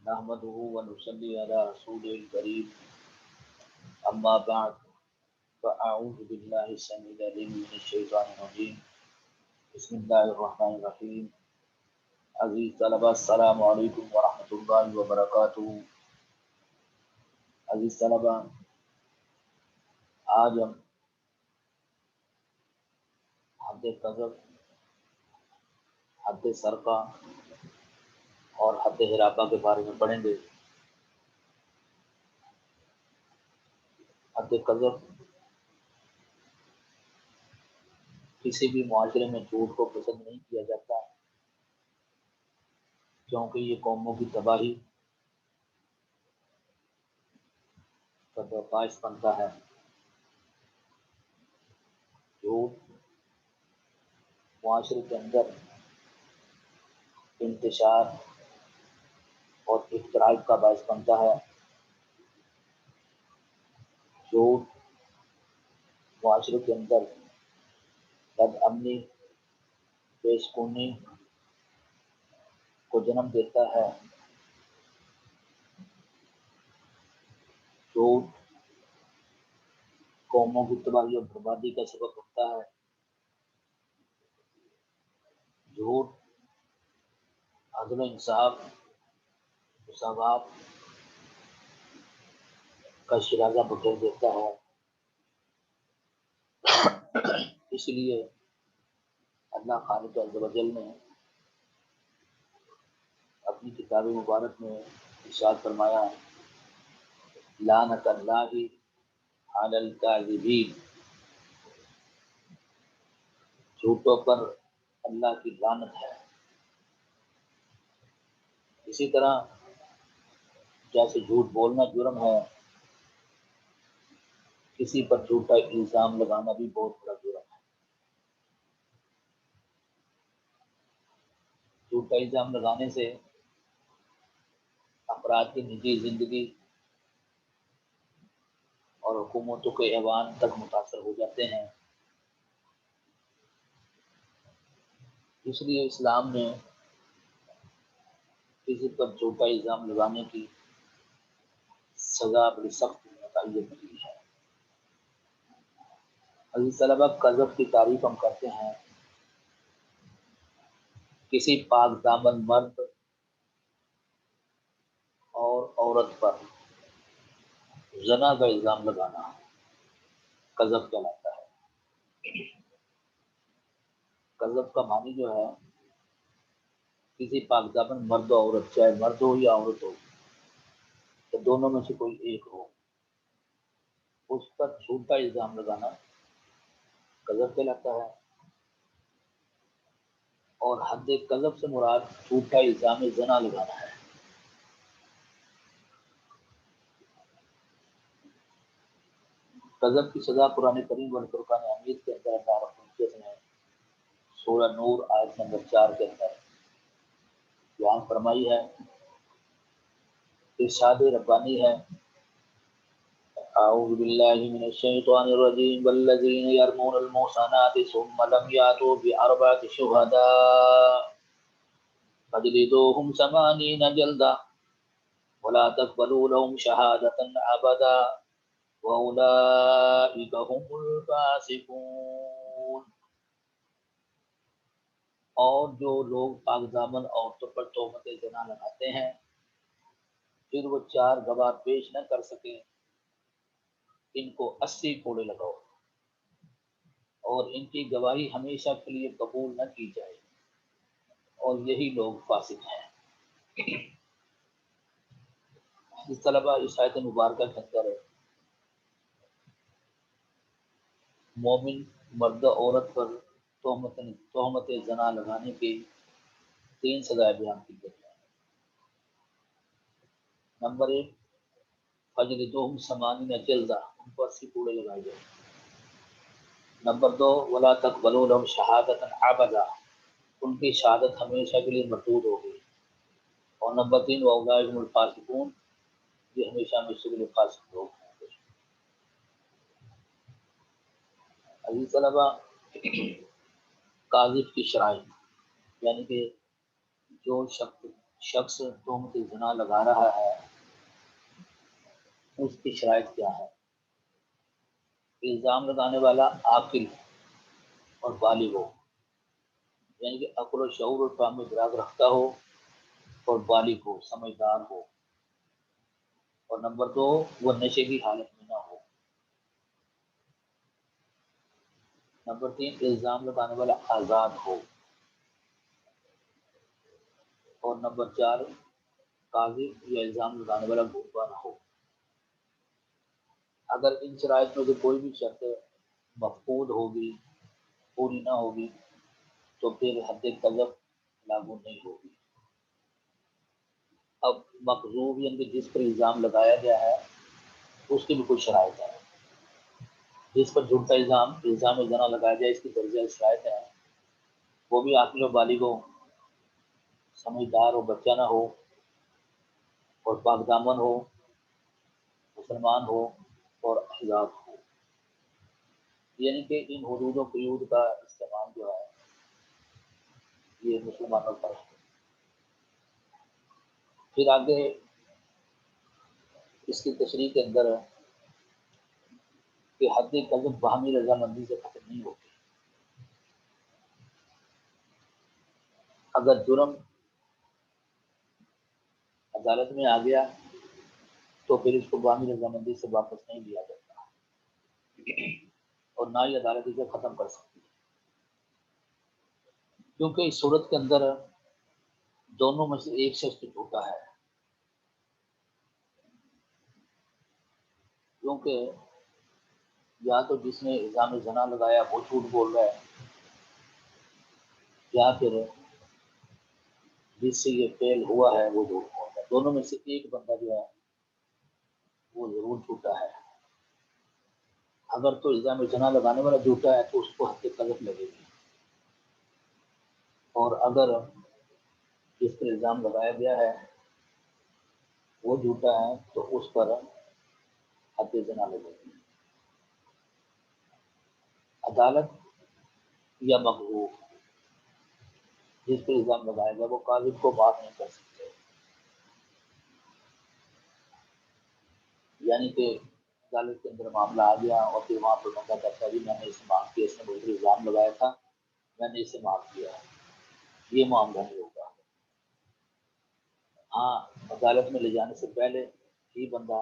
نحمده ونصلي على رسوله الكريم أما بعد فأعوذ بالله السميع العليم من الشيطان الرجيم بسم الله الرحمن الرحيم عزیز طلبہ السلام علیکم ورحمۃ اللہ وبرکاتہ۔ عزیز طلبہ، آج ہم حد قذف، حد سرقہ اور حد حرابہ کے بارے میں پڑھیں گے۔ حد قذف کسی بھی معاشرے میں جھوٹ کو پسند نہیں کیا جاتا، کیونکہ یہ قوموں کی تباہی کا باعث بنتا ہے۔ جھوٹ معاشرے کے اندر انتشار اور اختراع کا باعث بنتا ہے۔ جھوٹ معاشرے کے اندر بد امنی، بے سکونی کو جنم دیتا ہے۔ جھوٹ قوموں کی تباہی اور بربادی کا سبب بنتا ہے۔ جھوٹ عدل و انصاف، مساوات کا شیرازہ بکھیر دیتا ہے۔ اس لیے اللہ خالق عز و جل نے اپنی کتاب مبارک میں ارشاد فرمایا، لعنت اللہ علی الکاذبین، جھوٹوں پر اللہ کی لعنت ہے۔ اسی طرح جیسے جھوٹ بولنا جرم ہے، کسی پر جھوٹا الزام لگانا بھی بہت بڑا جرم ہے۔ جھوٹا الزام لگانے سے افراد کی نجی زندگی اور حکومتوں کے ایوان تک متاثر ہو جاتے ہیں۔ اس لیے اسلام نے کسی پر جھوٹا الزام لگانے کی سزا بڑی سخت متعین کی ہے۔ عزیز طلبہ، قذف کی تعریف ہم کرتے ہیں کسی پاک دامن مرد اور عورت پر زنا کا الزام لگانا قذف کہلاتا ہے۔ قذف کا معنی جو ہے، کسی پاک دامن مرد و عورت، چاہے مرد ہو یا عورت ہو، تو دونوں میں سے کوئی ایک ہو، اس پر جھوٹا الزام لگانا قذف کہلاتا ہے۔ اور حد قذف سے مراد جھوٹا الزام زنا لگانا ہے۔ قذف کی سزا قرآن کریم اور فرقان حمید کے اندر اللہ رب العزت نے سورہ نور آیت نمبر 4 کے اندر بیان فرمائی ہے۔ ارشاد ربانی ہے، اعوذ باللہ من الشیطان الرجیم والذین یرمون المحصنات ثم لم یاتوا باربعۃ شہداء فاجلدوہم 80 جلدہ ولا تقبلوا لهم شہادۃ ابدا وَأُولَئِكَ هُمُ الْفَاسِقُونَ۔ اور جو لوگ پاک دامن عورتوں پر تہمت زنا لگاتے ہیں، پھر وہ 4 گواہ پیش نہ کر سکیں، ان کو 80 کوڑے لگاؤ اور ان کی گواہی ہمیشہ کے لیے قبول نہ کی جائے، اور یہی لوگ فاسق ہیں۔ اس طلبہ اس آیت مبارکہ کے اندر مومن مرد و عورت پر تہمت زنا لگانے کی 3 سزائیں بیان کی گئی ہیں۔ نمبر 1، فجلدوہم 80 جلدہ، ان کو 80 کوڑے لگائے جائیں۔ نمبر 2، ولا تقبلوا لهم شہادۃ ابدا، ان کی شہادت ہمیشہ کے لیے مردود ہوگی۔ اور نمبر 3، واولئک هم الفاسقون، یہ ہمیشہ ہمیشہ کے لیے فاسق لوگ ہیں۔ عزیز طلبہ، قاذف کی شرائط، یعنی کہ جو شخص شخص تہمت زنا لگا رہا ہے اس کی شرائط کیا ہے؟ الزام لگانے والا عاقل اور بالغ ہو، یعنی کہ عقل و شعور اور فہم ادراک رکھتا ہو اور بالغ ہو، سمجھدار ہو، اور نمبر 2 وہ نشے کی حالت میں نہ ہو۔ نمبر 3 الزام لگانے والا آزاد ہو، اور نمبر 4 قاذف یا الزام لگانے والا گنگا نہ ہو۔ اگر ان شرائط میں سے کوئی بھی شرط مفقود ہوگی، پوری نہ ہوگی، تو پھر حد قذف لاگو نہیں ہوگی۔ اب مکذوب یعنی کہ جس پر الزام لگایا گیا ہے اس کی بھی کچھ شرائط ہے۔ جس پر جھوٹا الزام زنا لگایا جائے اس کی درجہ شرائط ہے، وہ بھی عاقل و بالغ ہو، سمجھدار ہو، بچہ نہ ہو، اور پاک دامن ہو، مسلمان ہو، اور آزاد ہو۔ یعنی کہ ان حدود و قیود کا استعمال جو ہے یہ مسلمانوں پر ہے۔ پھر آگے اس کی تشریح کے اندر ہے کہ حد قذف باہمی رضامندی سے ختم نہیں ہوتی۔ اگر جرم عدالت میں آ گیا تو پھر اس کو باہمی رضامندی سے واپس نہیں لیا جاتا، اور نہ ہی عدالت اسے ختم کر سکتی، کیونکہ اس صورت کے اندر دونوں میں سے ایک شخص جھوٹا ہے، کیونکہ یا تو جس نے الزام زنا لگایا وہ جھوٹ بول رہا ہے، یا پھر جس سے یہ فیل ہوا ہے وہ جھوٹ بول رہا ہے۔ دونوں میں سے ایک بندہ جو ہے وہ ضرور جھوٹا ہے۔ اگر تو الزام زنا لگانے والا جھوٹا ہے تو اس کو حد قذف لگے گی، اور اگر جس پر الزام لگایا گیا ہے وہ جھوٹا ہے تو اس پر حد زنا لگے گی۔ عدالت یا مقبوف جس پر الزام لگایا گیا وہ قاضی کو معاف نہیں کر سکتے، یعنی کہ عدالت کے اندر معاملہ آ گیا اور پھر وہاں پر بندہ کہتا ہے میں نے اسے معاف کیا، اس نے مجھے الزام لگایا تھا، میں نے اسے معاف کیا، یہ معاملہ نہیں ہوگا۔ ہاں عدالت میں لے جانے سے پہلے ہی بندہ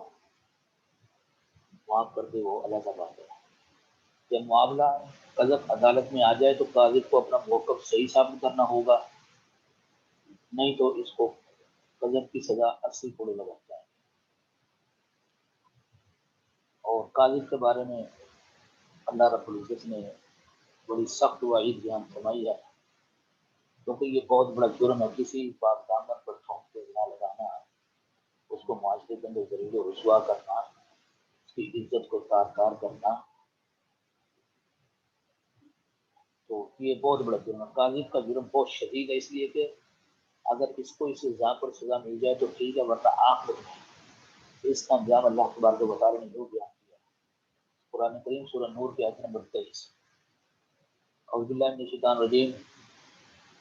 معاف کر دے وہ علیحدہ بات ہے۔ جب معاملہ قذف عدالت میں آ جائے تو قاضی کو اپنا موقف صحیح ثابت کرنا ہوگا، نہیں تو اس کو قذف کی سزا 80 کوڑے لگا جائے۔ اور قاضی کے بارے میں اللہ رب العزت نے بڑی سخت وعید بیان فرمائی ہے، کیونکہ یہ بہت بڑا جرم ہے کسی پاک دامن پر تہمت زنا لگانا، اس کو معاشرے کے اندر ذلیل و رسوا کرنا، اس کی عزت کو تار کرنا، تو یہ بہت بڑا جرم ہے۔ قاضی کا جرم بہت شدید ہے، اس لیے کہ اگر اس کو اس الزام پر سزا مل جائے تو ٹھیک ہے، ورنہ آخرت میں اس کا انجام اللہ تبارک و تعالیٰ نے جو بیان کیا قرآن کریم سورہ نور کی آیت نمبر 23، اعوذ باللہ من الشیطان الرجیم،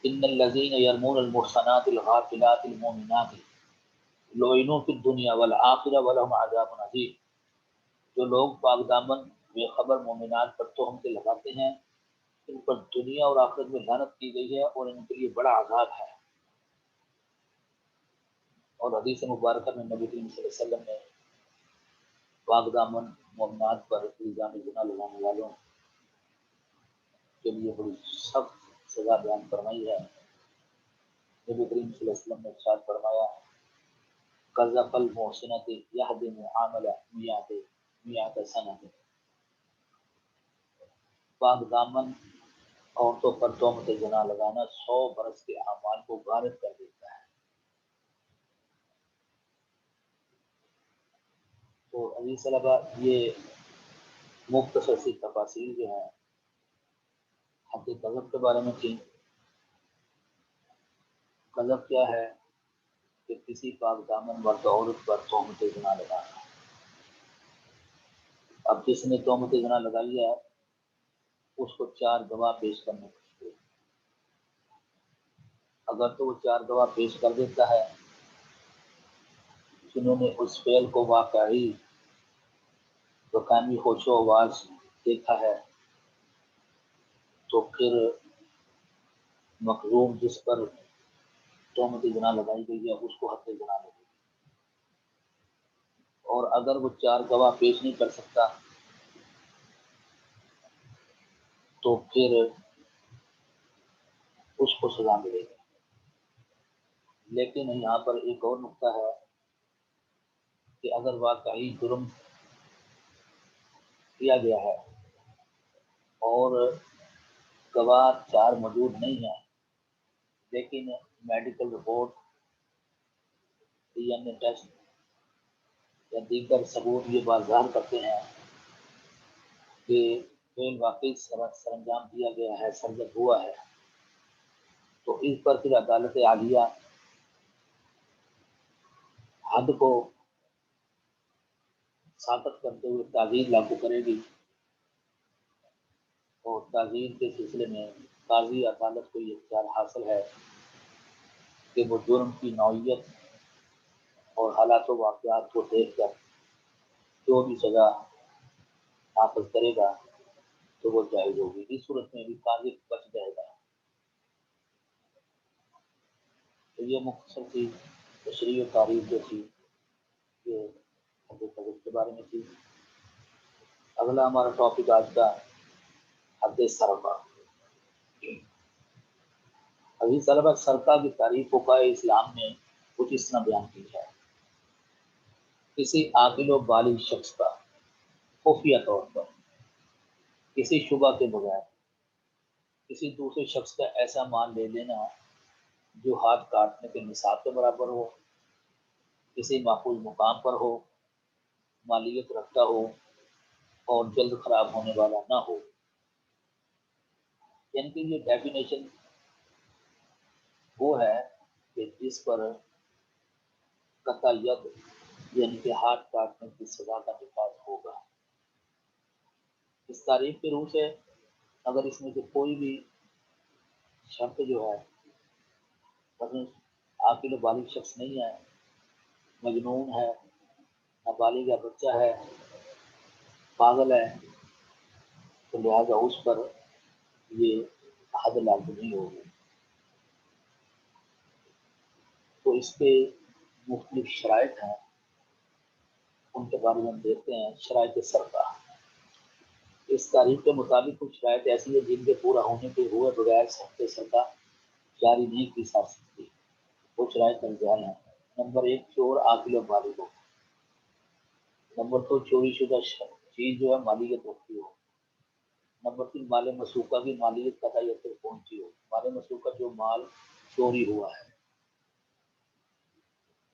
ان الذین یرمون المحصنات الغافلات المؤمنات لعنوا فی الدنیا والآخرہ ولہم عذاب عظیم۔ جو لوگ پاک دامن بے خبر مومنات پر تہمتیں لگاتے ہیں ان پر دنیا اور آخرت میں لعنت کی گئی ہے اور ان کے لیے بڑا عذاب ہے۔ اور حدیث مبارکہ میں نبی کریم صلی اللہ علیہ وسلم نے پاک دامن مومنات پر الزام زنا لگانے والوں کے لیے بڑی سخت سزا بیان فرمائی ہے۔ نبی کریم صلی اللہ علیہ وسلم نے ارشاد فرمایا قذف المحصنۃ یہدم عامل میات سنۃ، پاک دامن عورتوں پر تہمت زنا لگانا 100 برس کے اعمال کو غارت کر دیتا ہے۔ تو عزیز طلبہ یہ مختصر سی تفاصیل جو ہیں حد قذف کے بارے میں تھی۔ قذف کیا ہے کہ کسی پاک دامن مرد عورت پر تہمت زنا لگانا۔ اب جس نے تہمت زنا لگائی ہے اس کو 4 گواہ پیش کرنے پڑتے ہیں۔ اگر تو وہ 4 گواہ پیش کر دیتا ہے جنہوں نے اس فعل کو واقعی بکامی ہوش و آواز دیکھا ہے، تو پھر مخزوم جس پر تہمت زنا لگائی گئی ہے اس کو حد زنا لگے گی۔ اور اگر وہ 4 گواہ پیش نہیں کر سکتا تو پھر اس کو سزا ملے گی۔ لیکن یہاں پر ایک اور نقطہ ہے کہ اگر واقعی جرم کیا گیا ہے اور گواہ 4 موجود نہیں ہیں، لیکن medical report, D N A test یا دیگر ثبوت یہ بات ظاہر کرتے ہیں کہ فعل واقعی سرانجام دیا گیا ہے، سرزد ہوا ہے، تو اس پر پھر عدالت عالیہ حد کو ثابت کرتے ہوئے تعزیر لاگو کرے گی، اور تعزیر کے سلسلے میں قاضی عدالت کو یہ اختیار حاصل ہے کہ وہ جرم کی نوعیت اور حالات و واقعات کو دیکھ کر جو بھی سزا نافذ کرے گا تو وہ جائز ہوگی۔ اس صورت میں بھی قاضی بچ جائے گا۔ تو یہ مختصر سی تشریح و تعریف جو تھی یہ حد قذف کے بارے میں تھی۔ اگلا ہمارا ٹاپک آج کا حد سرقہ۔ ابھی طلبہ سرقہ کی تعریف فقہائے اسلام نے کچھ اس طرح بیان کی ہے: کسی عاقل و بالغ شخص کا خفیہ طور پر کسی شبہ کے بغیر کسی دوسرے شخص کا ایسا مال لے لینا جو ہاتھ کاٹنے کے نصاب کے برابر ہو، کسی معقول مقام پر ہو، مالیت رکھتا ہو اور جلد خراب ہونے والا نہ ہو۔ یعنی کہ یہ ڈیفینیشن وہ ہے کہ جس پر قطع ید یعنی کہ ہاتھ کاٹنے کی سزا کا نفاذ ہوگا۔ اس تعریف کے روح سے اگر اس میں سے کوئی بھی شرط جو ہے مثلا عاقل و بالغ شخص نہیں ہے، مجنون ہے، نابالغ یا بچہ ہے، پاگل ہے، تو لہٰذا اس پر یہ حد لاگو نہیں ہوگی۔ تو اس کے مختلف شرائط ہیں، ان کے بارے میں ہم دیکھتے ہیں۔ شرائط سرقہ، اس تعریف کے مطابق کچھ شرائط ایسی ہے جن کے پورا ہونے کے ہوئے بغیر حد سرقہ جاری نہیں کی جا سکتی۔ وہ شرائط درمیان ہیں: نمبر 1، چور عاقل و بالغ ہو۔ نمبر 2، چوری شدہ چیز جو ہے مالیت رکھتی ہو۔ نمبر 3، مال مسروقہ کی مالیت قطعیت تک پہنچی ہو۔ مال مسروقہ جو مال چوری ہوا ہے،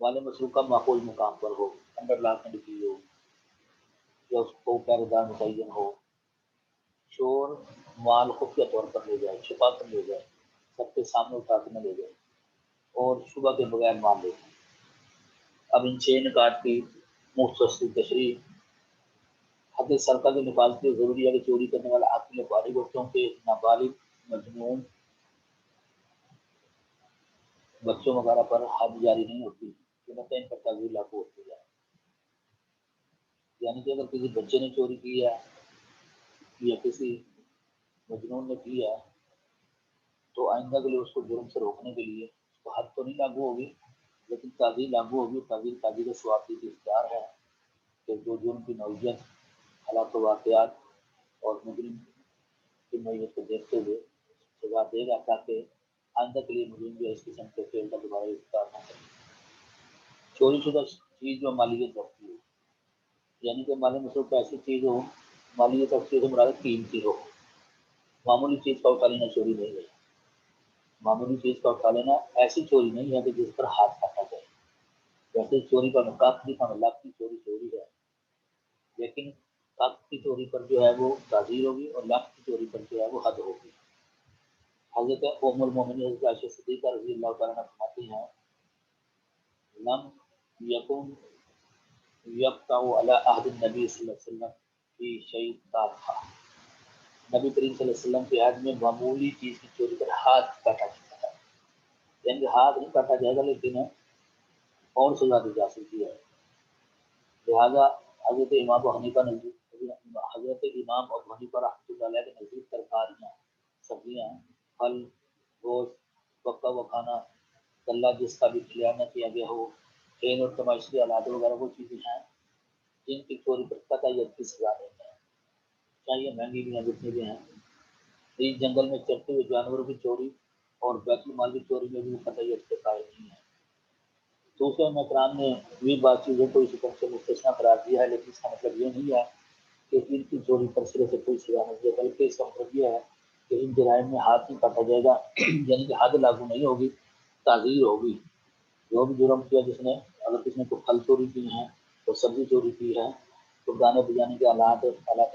مال مسروقہ معقول مقام پر ہو، انڈر لاک اینڈ کی ہو، یا اس کو پہرے دار متعین ہو۔ چور مال خفیہ طور پر لے جائے، چھپا کر لے جائے، سب کے سامنے اٹھا کر نہ لے جائے، اور شبہ کے بغیر مال لے جائے۔ اب ان 6 نکات کی مختصر تشریح: حد سرقہ کے نفاذ کے لیے ضروری ہے کہ چوری کرنے والا عاقل و بالغ ہو، کیونکہ نابالغ، مجنون، بچوں وغیرہ پر حد جاری نہیں ہوتی، قیمتیں ان پر تعزیر لاگو ہوتی ہے۔ یعنی کہ اگر کسی بچے نے چوری کی ہے یا کسی مجنون نے کی ہے تو آئندہ کے لیے اس کو جرم سے روکنے کے لیے اس کو حد تو نہیں لاگو ہوگی، لیکن تعزیر لاگو ہوگی۔ تعزیر قاضی کے ثوابی کی اختیار ہے کہ جو جرم کی نوعیت، حالات و واقعات اور مجرم کی نوعیت کو دیکھتے ہوئے سزا دے گا، تاکہ آئندہ کے لیے مجرم جو اس قسم کے فعل کا دوبارہ ارتکاب نہ کرے۔ چوری شدہ چیز جو مالیت رکھتی ہو، یعنی کہ مال مسروقہ ایسی چیز ہو، مالیت رکھتی ہو مراد قیمتی ہو۔ معمولی چیز کا اٹھا لینا چوری نہیں ہے۔ معمولی چیز کا اٹھا لینا ایسی چوری نہیں ہے کہ جس پر ہاتھ کاٹا جائے۔ ویسے چوری کا نقاب کی لاکھ کی چوری چوری ہے، لیکن لاکھ کی چوری پر جو ہے وہ تعزیر ہوگی، اور لاکھ کی چوری پر جو ہے وہ حد ہوگی۔ حضرت ام المومنین حضرت عائشہ صدیقہ رضی اللہ تعالیٰ عنہ فرماتی ہیں: لم یکن یقطع علی عہد النبی صلی اللہ علیہ وسلم فی شیء تافہ۔ نبی کریم صلی اللہ علیہ وسلم کے عہد میں معمولی چیز کی چوری پر ہاتھ کاٹا جاتا ہے۔ یعنی ہاتھ نہیں کاٹا جائے گا لیکن اور سزا دی جا سکتی ہے۔ لہٰذا حضرت امام ابو حنیفہ حضرت امام ابو حنیفہ رحمۃ اللہ علیہ کے نزدیک ترکاریاں، سبزیاں، پھل، گوشت، پکا ہوا کھانا، غلہ جس کا بھی کھلانا کیا گیا ہو، کھیل اور تماشی آلات وغیرہ وہ چیزیں ہیں جن کی چوری پر قطعیت کی سزا دیتے ہیں، چاہیے مہنگی بھی ہیں جتنی بھی ہیں۔ اس جنگل میں چرتے ہوئے جانوروں کی چوری اور بیت المال کی چوری میں بھی قطعیت کے قائل نہیں ہے۔ دوسرے مکرام نے بھی بات چیزوں کو اس حکم سے مستثنا قرار دیا ہے، لیکن اس کا مطلب یہ نہیں ہے کہ ان کی چوری پر سرے سے کوئی سزا نہیں ہے، بلکہ اس کا مطلب یہ ہے کہ ان جرائم میں ہاتھ نہیں کاٹا جائے گا، یعنی کہ حد لاگو نہیں ہوگی، تعزیر ہوگی۔ جو بھی جرم کیا جس نے، اگر کسی نے کوئی پھل چوری کی ہیں، کوئی سبزی چوری کی ہے، تو گانے بجانے کے آلات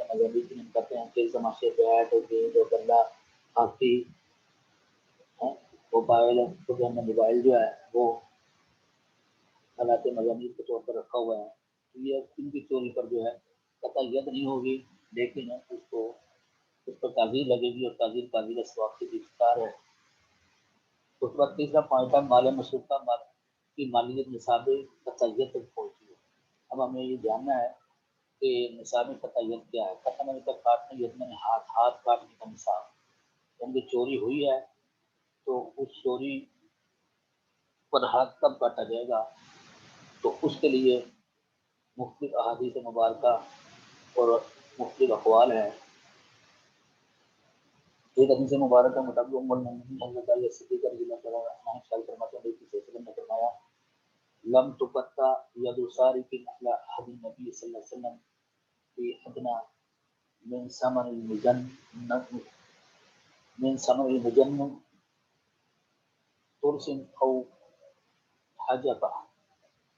مذہبی کی کرتے ہیں، کھیل تماشے، بیٹ، گیند، گلا، ہاکی، موبائل جو ہے وہ آلات مذہبی کے طور پر رکھا ہوا ہے، یہ ان کی چوری پر جو ہے قطعیت نہیں ہوگی، لیکن اس پر تعزیر لگے گی، اور تعزیر قابل ثواب کی گرفتار ہے۔ اس کے بعد تیسرا پوائنٹ ہے مال مسروقہ کی مالیت نصاب قطعیت تک پہنچی ہے۔ اب ہمیں یہ جاننا ہے کہ نصاب قطعیت کیا ہے۔ قطع تک کاٹنے یعنی ہاتھ کاٹنے کا نصاب، یعنی چوری ہوئی ہے تو اس چوری پر ہاتھ کب کاٹا جائے گا، تو اس کے لیے مختلف احادیث مبارکہ اور مختلف اقوال ہیں۔ ایک حدیث مبارکہ مطابق ام المؤمنین حضرت عائشہ صدیقہ رضی اللہ تعالیٰ عنہا شاہد فرماتے ہیں کہ سلسلے میں فرمایا لم تقطع ید سارق علی عهد النبی صلی اللہ علیہ وسلم فی ادنی من ثمر المجن ترس او حجبہ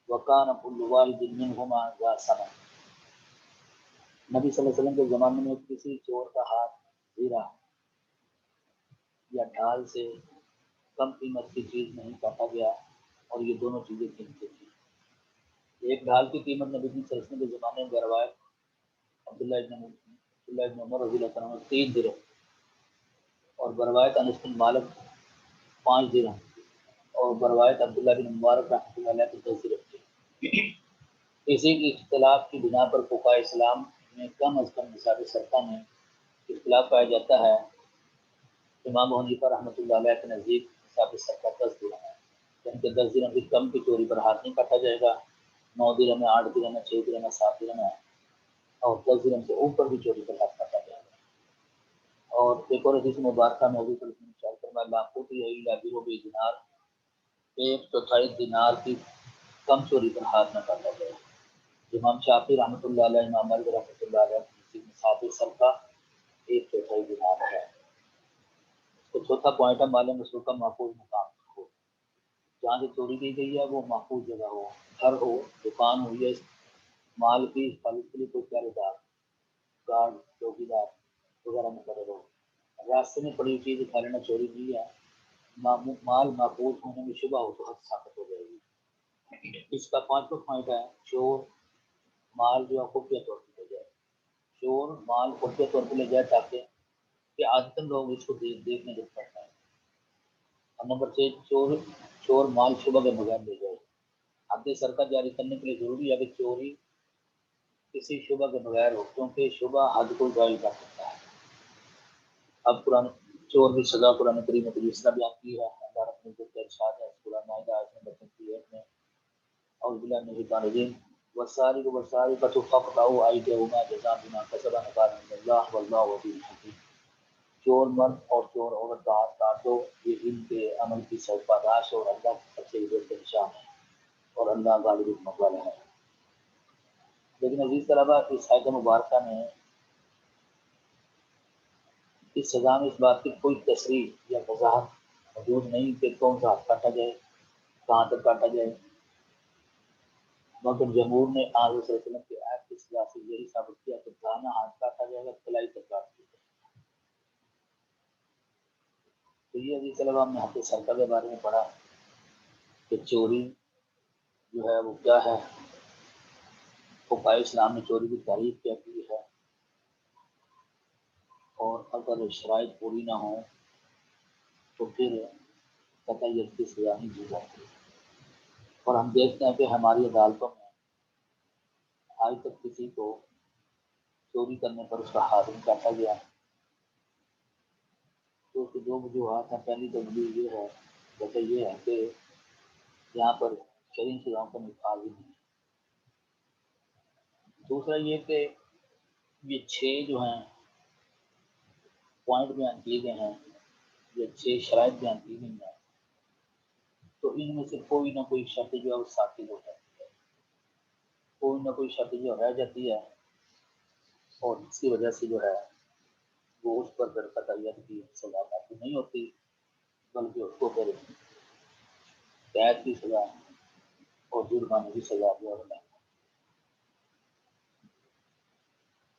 وکان کل والد منہما ذا ثمر۔ نبی صلی اللہ علیہ وسلم کے زمانے میں کسی چور کا ہاتھ زیرہ یا ڈھال سے کم قیمت کی چیز نہیں کاٹا گیا، اور یہ دونوں چیزیں قیمتی تھیں۔ ایک ڈھال کی قیمت نبی صلی اللہ علیہ وسلم کے زمانے میں روایت عبداللہ ابن عمر رضی اللہ عنہ 3 درہم اور بروایت انس بن مالک 5 درہم اور بروایت عبداللہ بن مبارک رحمۃ اللہ علیہ کے 10 درہم تھے۔ اسی کی اختلاف کی بنا پر فقہاء اسلام میں کم از کم نصاب صدقہ میں اختلاف پایا جاتا ہے۔ امام ابو حنیفہ رحمۃ اللہ علیہ کے نزدیک نصاب صدقہ 10 درہم ہے، یعنی کہ 10 درہم کی کم کی چوری پر ہاتھ نہیں کاٹا جائے گا، 9 درہم ہے، 8 درہم ہے، 6 درہم ہے، 7 درہم ہے، اور 10 درہم سے اوپر بھی چوری پر ہاتھ کاٹا جائے گا۔ اور ایک اور حدیث مبارکہ میں حضور صلی اللہ علیہ وسلم فرمایا لاقوتی ہے الابی و دینار، 1/4 دینار کی کم چوری پر ہاتھ نہ کاٹا جائے۔ امام شافعی رحمۃ اللہ علیہ، امام مالک رحمۃ اللہ علیہ کی نصاب صدقہ 1/4 دینار ہے۔ تو چوتھا پوائنٹ ہے مال مسروقہ محفوظ مقام ہو، جہاں سے چوری کی گئی ہے وہ محفوظ جگہ ہو، گھر ہو، دکان ہو، یا مال کی حفاظت کے لیے کوئی پہرے دار، گارڈ، چوکیدار وغیرہ مقرر ہو۔ راستے میں پڑی ہوئی چیز اٹھا لینا چوری نہیں ہے۔ مال محفوظ ہونے میں شبہ ہو تو حد ثابت ہو جائے گی۔ اس کا 5واں پوائنٹ ہے چور مال جو ہے خفیہ طور پر لے جائے، چور مال خفیہ طور پر لے جائے تاکہ کہ عادتاً لوگ اس کو دیکھنے کے پڑتا ہے۔ اور نمبر 6 چور مال شبہ کے بغیر لے جائے۔ حد صدقہ جاری کرنے کے لیے ضروری ہے کہ چوری کسی شبہ کے بغیر ہو، کیونکہ شبہ حد کو ضائع کر سکتا ہے۔ اب قرآن چور کی سزا قرآن کریم میں تیسرا بیان کی ہے۔ اللہ رب العزت کا ارشاد ہے سورہ مائدہ آیت نمبر 38 میں اعوذ باللہ من الشیطان الرجیم والسارق والسارقۃ فاقطعوا ایدیہما جزاء بما کسبا نکالا من اللہ واللہ عزیز حکیم۔ چور مرد اور چور عورت کا ہاتھ کاٹ دو، یہ ان کے عمل کی سزا پاداش اور اللہ کی طرف سے عزت کا نشان ہے، اور اللہ غالب حکمت والا ہے۔ لیکن عزیز طلبہ اس آیت مبارکہ میں اس سزا میں اس بات کی کوئی تصریح یا وضاحت موجود نہیں کہ کون سا ہاتھ کاٹا جائے، کہاں تک کاٹا جائے، مگر جمہور نے آج صلی اللہ علیہ وسلم کی آیت کی سزا سے یہی ثابت کیا کہ دانا ہاتھ کاٹا جائے گا، کلائی تک کاٹ دی جائے گا۔ تو یہ عزیز طلبہ ہم نے حد صدقہ کے بارے میں پڑھا کہ چوری جو ہے وہ کیا ہے، فقہاء اسلام نے چوری کی تعریف کیا کی ہے، اور اگر شرائط پوری نہ ہوں تو پھر قطعیت کی سزا نہیں دی جاتی۔ اور ہم دیکھتے ہیں کہ ہماری عدالتوں میں آج تک کسی کو چوری کرنے پر اس کا ہاتھ نہیں کاٹا گیا۔ تو اس کی دو وجوہات ہیں۔ پہلی تو وجہ یہ ہے، وجہ یہ ہے کہ یہاں پر شرعی سزاؤں کا نفاذ ہی نہیں ہے۔ دوسرا یہ کہ یہ 6 جو ہیں پوائنٹ بیان کیے گئے ہیں، یہ 6 شرائط بیان کی گئی ہیں، تو ان میں سے کوئی نہ کوئی شرط جو ہے وہ ساقط ہو جاتی ہے، کوئی نہ کوئی شرط جو رہ جاتی ہے، اور جس کی وجہ سے جو ہے وہ اس پر قطعیت کی سزا لاگو نہیں ہوتی، بلکہ اس کو پھر قید کی سزا اور جرمانے کی سزا جو ہے۔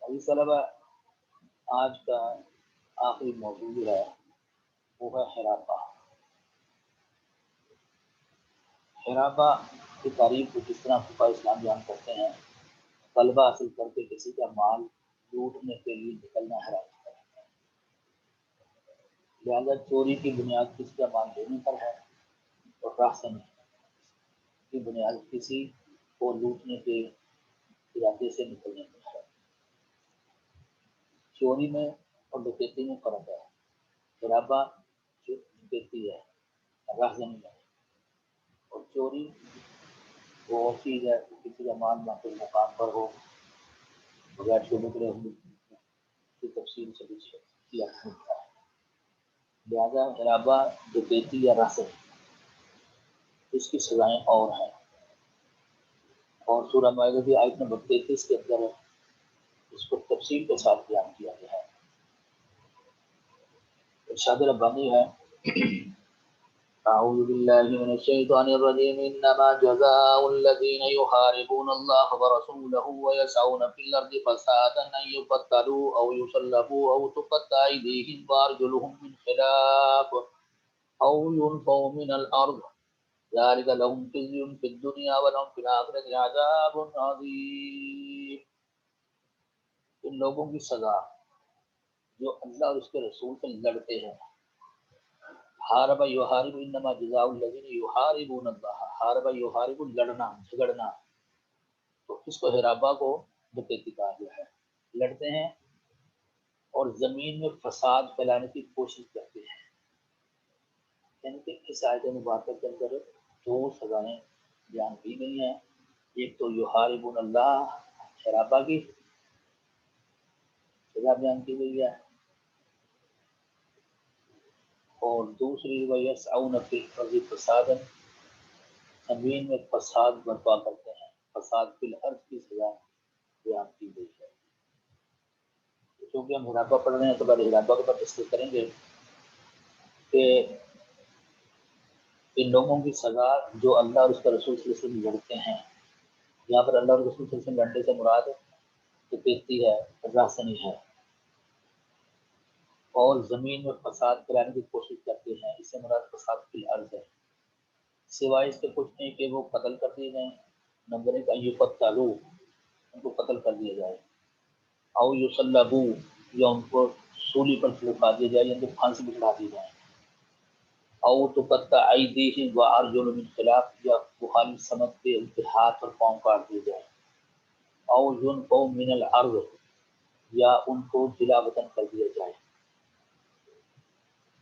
اس علاوہ آج کا آخری موضوع جو ہے وہ ہے حرابہ۔ حرابہ کی تعریف کو کس طرح فقہ اسلام بیان کرتے ہیں؟ طلبہ حاصل کر کے کسی کا مال لوٹنے کے لیے نکلنا حرام ہے، لہذا چوری کی بنیاد کسی کا مال لینے پر ہے اور راستہ نہیں کی بنیاد کسی کو لوٹنے کے ارادے سے نکلنے پر ہے۔ چوری میں اور ڈکیتی میں فرق ہے۔ حرابہ ڈکیتی ہے، راہزنی ہے، اور چوری وہ چیز ہے کسی کا مال محفوظ مقام پر ہو بغیر شعبے کے کی تفصیل سے کچھ کیا ہے۔ لہٰذا حرابہ ڈکیتی یا راہزنی اس کی سزائیں اور ہیں، اور سورہ مائدہ کی آیت نمبر 33 کے اندر اس کو تفصیل کے ساتھ بیان کیا گیا ہے۔ ارشاد ربانی ہے، اعوذ باللہ من الشیطان الرجیم، انما جزاء الذین یحاربون اللہ ورسولہ ویسعون فی الارض فسادا ان یقتلوا او یصلبوا او تقطع ایدیہم وارجلہم من خلاف او ينفوا من الارض ذلك لهم خزي في الدنيا ولهم في الآخرة عذاب عظيم۔ ان لوگوں کی سزا جو اللہ اور اس کے رسول سے لڑتے ہیں، حارب یحارب، انما جزاء الذین یحاربون اللہ، حارب یحارب لڑنا جھگڑنا، تو اس کو حرابہ کو ڈکیتی کہا گیا ہے۔ لڑتے ہیں اور زمین میں فساد پھیلانے کی کوشش کرتے ہیں، یعنی کہ اس آیت مبارکہ کے اندر 2 سزائیں بیان کی گئی ہیں۔ ایک تو یحاربون اللہ، حرابہ کی سزا بیان کی گئی ہے، اور دوسری وَيَسْعَوْنَ فِي الْأَرْضِ فَسَادًا، زمین میں فساد برپا کرتے ہیں، فساد فی الارض کی سزا بیان کی گئی ہے۔ چونکہ ہم حرابہ پڑھ رہے ہیں تو پہلے حرابہ کے بعد تصدیق کریں گے کہ ان لوگوں کی سزا جو اللہ اور اس کا رسول صلی اللہ علیہ وسلم لڑتے ہیں، یہاں پر اللہ اور رسول صلی اللہ علیہ وسلم لڑنے سے مراد ڈکیتی ہے، راہزنی ہے، اور زمین میں فساد پھیلانے کی کوشش کرتے ہیں، اس سے مراد فساد فی الارض ہے۔ سوائے اس کے کچھ نہیں کہ وہ قتل کر دیے جائیں، نمبر 1 یقتلوا، ان کو قتل کر دیا جائے، او یصلبوا، یا ان کو سولی پر لٹکا دیا جائے، یا ان کو پھانسی پہ چڑھا دی جائے، او تقطع ایدیہم وارجلہم من خلاف، یا مخالف سمت کے ان کے ہاتھ اور پاؤں کاٹ دیے جائے، او ينفوا من الارض، یا ان کو جلا وطن کر دیا جائے۔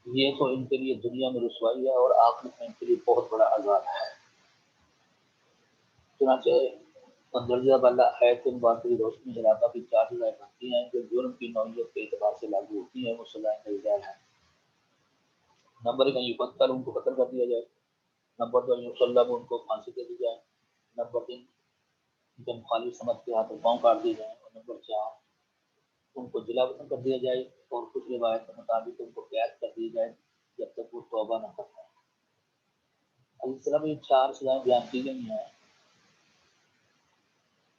یہ تو ان کے لیے دنیا میں رسوائی ہے اور آخرت میں ان کے لیے بہت بڑا عذاب ہے۔ چنانچہ مندرجہ بالا آیت مبارکہ کی روشنی میں حرابہ کی 4 سزائیں بنتی ہیں جو جرم کی نوعیت کے اعتبار سے لاگو ہوتی ہیں، وہ سزائیں نظیر ہیں۔ نمبر 1 یقتل، ان کو قتل کر دیا جائے، نمبر 2 یصلب، ان کو پھانسی دے دی جائے، نمبر 3 ان کے مخالف سمت کے ہاتھ اور پاؤں کاٹ دیے جائیں، اور نمبر 4 ان کو جلا وطن کر دیا جائے، اور کچھ روایت کے مطابق ان کو قید کر دی جائے جب تک وہ توبہ نہ کرتا ہے۔ اس طرح یہ 4 سزائیں بیان کی گئی ہیں،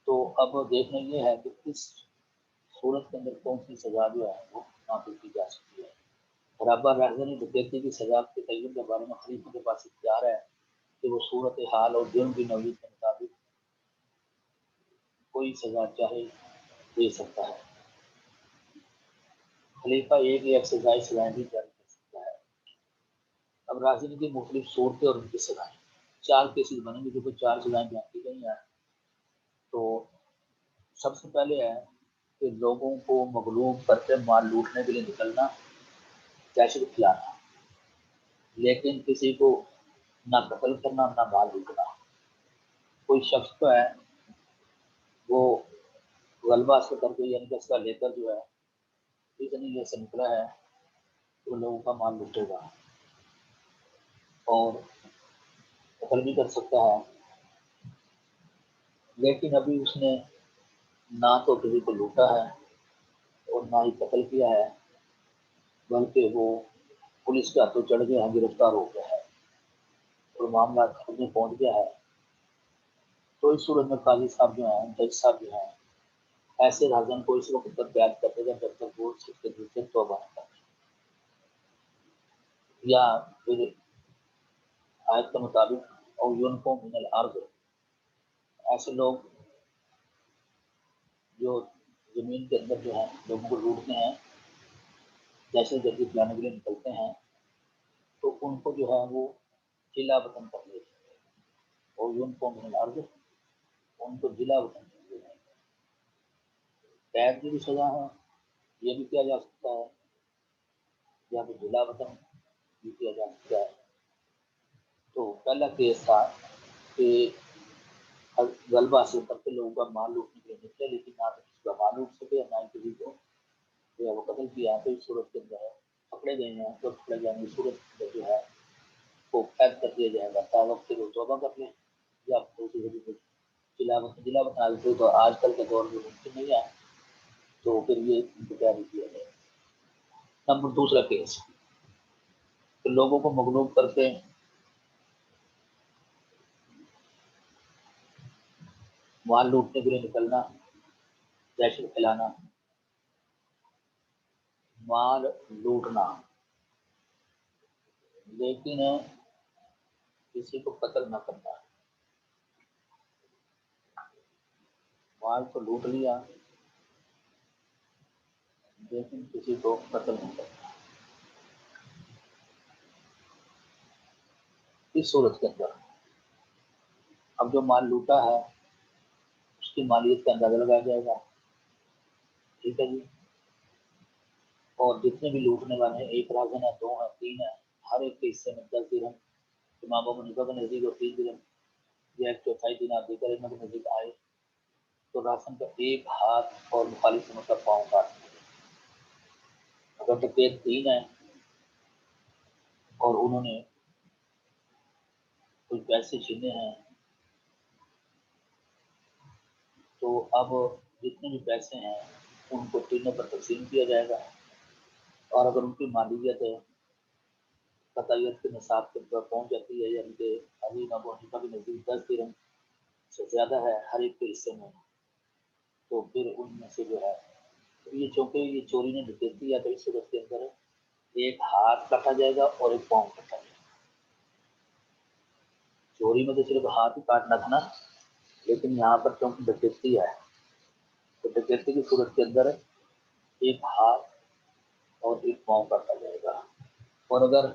تو اب دیکھنا یہ ہے کہ کس صورت کے اندر کون سی سزا جو ہے وہ نافذ کی جا سکتی ہے۔ حرابہ راہزنی ڈکیتی کی سزا کے تعین کے بارے میں خلیفہ کے پاس اختیار ہے کہ وہ صورت حال اور جرم کی نوعیت کے مطابق کوئی سزا چاہے دے سکتا ہے۔ خلیفہ ایک یا ایک سے زائد سزائیں بھی جاری کر سکتا ہے۔ اب راشن کی مختلف صورتیں اور ان کی سزائیں، 4 کیسز بنیں گے جو 4 سزائیں بیان کی گئی ہیں۔ تو سب سے پہلے ہے کہ لوگوں کو مغلوب کر کے مال لوٹنے کے لیے نکلنا، دہشت پھیلانا، لیکن کسی کو نہ قتل کرنا نہ مال لوٹنا۔ کوئی شخص تو ہے وہ غلبہ سے کر کے یعنی کہ اس کا لے کر جو ہے اتنی یہ سے نکلا ہے تو لوگوں کا مال لوٹے گا اور قتل بھی کر سکتا ہے، لیکن ابھی اس نے نہ تو کسی کو لوٹا ہے اور نہ ہی قتل کیا ہے، بلکہ وہ پولیس کے ہاتھوں چڑھ گیا ہے، گرفتار ہو گیا ہے اور معاملہ حد میں پہنچ گیا ہے۔ تو اس صورت میں قاضی صاحب جو ہیں، جج صاحب جو ہیں، ایسے راجن کو اس وقت تک بیعت کرتے گا جب تک وہ اس کے دوسرے توبہ نہ کرے، یا پھر آیت کے مطابق اور یونفو من الارض، ایسے لوگ جو زمین کے اندر جو ہے لوگوں کو لوٹتے ہیں، جیسے جلدی پلانے کے لیے نکلتے ہیں، تو ان کو جو ہے وہ جلا وطن کر لیتے ہیں اور یونفو من الارض، ان کو جلا وطن کر دیتے ہیں۔ قید کی بھی سزا ہے، یہ بھی کیا جا سکتا ہے، یا پھر جلا وطن بھی کیا جا سکتا ہے۔ تو پہلا کیس تھا کہ غلبہ حاصل کر کے لوگوں کا مال لوٹنے کے لیے نکلے، لیکن نہ تو کسی کا مال لوٹ سکے نہ ہی کسی کو جو ہے وہ قتل کیا ہے۔ تو اس صورت کے اندر پکڑے گئے ہیں تو پکڑے جانے کی صورت کے اندر جو ہے وہ قید کر دیا جائے گا، تا وقت وہ توبہ کر لیں یا دوسری جگہ جلا بتا دیتے تو آج کل کے دور میں ممکن نہیں ہے، تو پھر یہ انتظار کیا جائے۔ نمبر دوسرا کیس کہ لوگوں کو مغلوب کر کے مال لوٹنے کے لیے نکلنا، دہشت پھیلانا، مال لوٹنا، لیکن کسی کو قتل نہ کرنا۔ مال تو لوٹ لیا لیکن کسی کو قتل نہیں کرنا۔ اس صورت کے اندر اب جو مال لوٹا ہے اس کی مالیت کا اندازہ لگایا جائے گا، ٹھیک ہے جی، اور جتنے بھی لوٹنے والے ہیں، ایک راجن ہے، 2 ہیں، 3 ہیں، ہر ایک کے حصے میں 10 درہم امام ابو حنیفہ کے نزدیک اور 3 درہم، یا 1/4 دینار دیگر علماء کے نزدیک آئے تو راسن کا ایک ہاتھ اور مخالف سمجھ کا پاؤں کاٹ دیا۔ اگر تو پیٹ 3 ہے اور انہوں نے کچھ پیسے چھینے ہیں تو اب جتنے بھی پیسے ہیں ان کو تینوں پر تقسیم کیا جائے گا، اور اگر ان کی مالیت قطعیت کے نصاب کے پر پہنچ جاتی ہے، یعنی کہ ابھی ابو حنیفہ کے نزدیک 10 درہم سے زیادہ ہے ہر ایک کے حصے میں، تو پھر ان میں سے جو ہے یہ چونکہ یہ چوری نے ڈکیتی ہے تو اس صورت کے اندر ایک ہاتھ کاٹا جائے گا اور ایک پاؤں کاٹا جائے گا۔ چوری میں تو صرف ہاتھ ہی کاٹنا تھا نا، لیکن یہاں پر چونکہ ڈکیتی ہے تو ڈکیتی کی صورت کے اندر ایک ہاتھ اور ایک پاؤں کاٹا جائے گا، اور اگر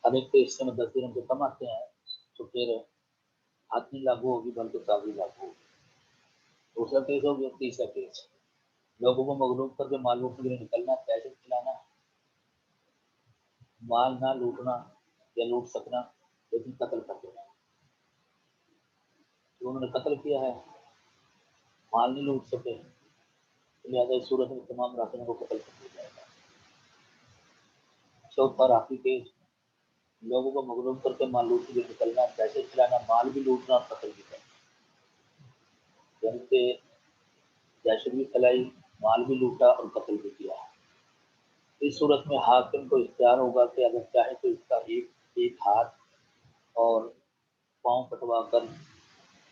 ہر ایک کے حصے میں 10 درہم سے کم آتے ہیں تو پھر ہاتھ نہیں لاگو ہوگی بلکہ تازی لاگو ہوگی۔ دوسرا کیس ہو گیا۔ تیسرا کیس لوگوں کو مغلوب کر کے مال لوٹنے کے لیے نکلنا، دہشت پھیلانا، مال نہ لوٹنا یا لوٹ سکنا لیکن قتل کر دینا۔ جو انہوں نے قتل کیا ہے مال نہیں لوٹ سکے، لہٰذا اس صورت میں تمام راسنوں کو قتل کر دیا جائے گا۔ چوتھا اور آخری کیس لوگوں کو مغلوب کر کے مال لوٹنے کے لیے نکلنا، دہشت پھیلانا، مال بھی لوٹنا اور قتل بھی کرنا، یعنی کہ دہشت بھی پھیلائی، مال بھی لوٹا اور قتل بھی کیا۔ اس صورت میں حاکم کو اختیار ہوگا کہ اگر چاہے تو اس کا ایک ہاتھ اور پاؤں کٹوا کر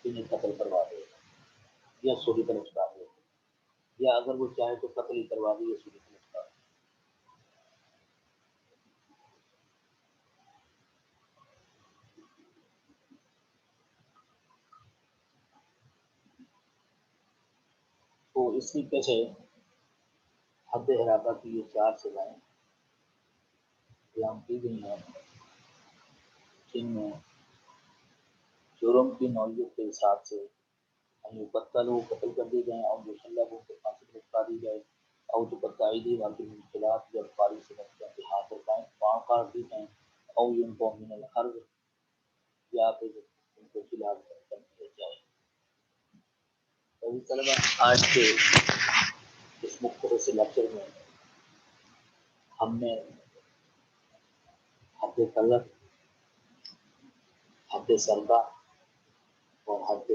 انہیں قتل کروا دے یا سولی پر لٹکا دے، یا اگر وہ چاہے تو قتل ہی کروا دے یا سولی پر لٹکا دے۔ تو اس طریقے سے حد حرابہ کی یہ 4 سزائیں بیان کی گئی ہیں۔ ان میں جرم کی نوعیت کے حساب سے لوگ قتل کر دیے جائیں اور لوگوں کو پھانسی پر لٹکا دی جائے اور جو قاعدی واقعی مشکلات جب فارغ سے بچوں کے ہاتھ اور پاؤں کاٹ دی جائیں اور ان کو من الحرب یا پھر ان کو فی الحال کر دیا جائے۔ تو طلبا آج کے اس مختصر سے لیکچر میں ہم نے حد قلب، حد سربا اور حد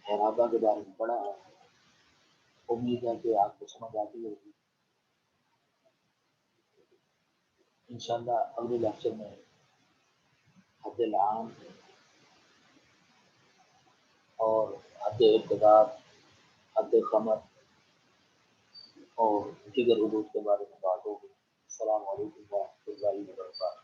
حرابہ کے بارے میں پڑھا ہے۔ امید ہے کہ آپ کو سمجھ آتی ہوگی۔ انشاءاللہ اگلے لیکچر میں حد العام اور حد اقتدار، حد قمر اور دیگر حدود کے بارے میں بات ہوگی۔ السلام علیکم ورحمۃ اللہ وبرکاتہ۔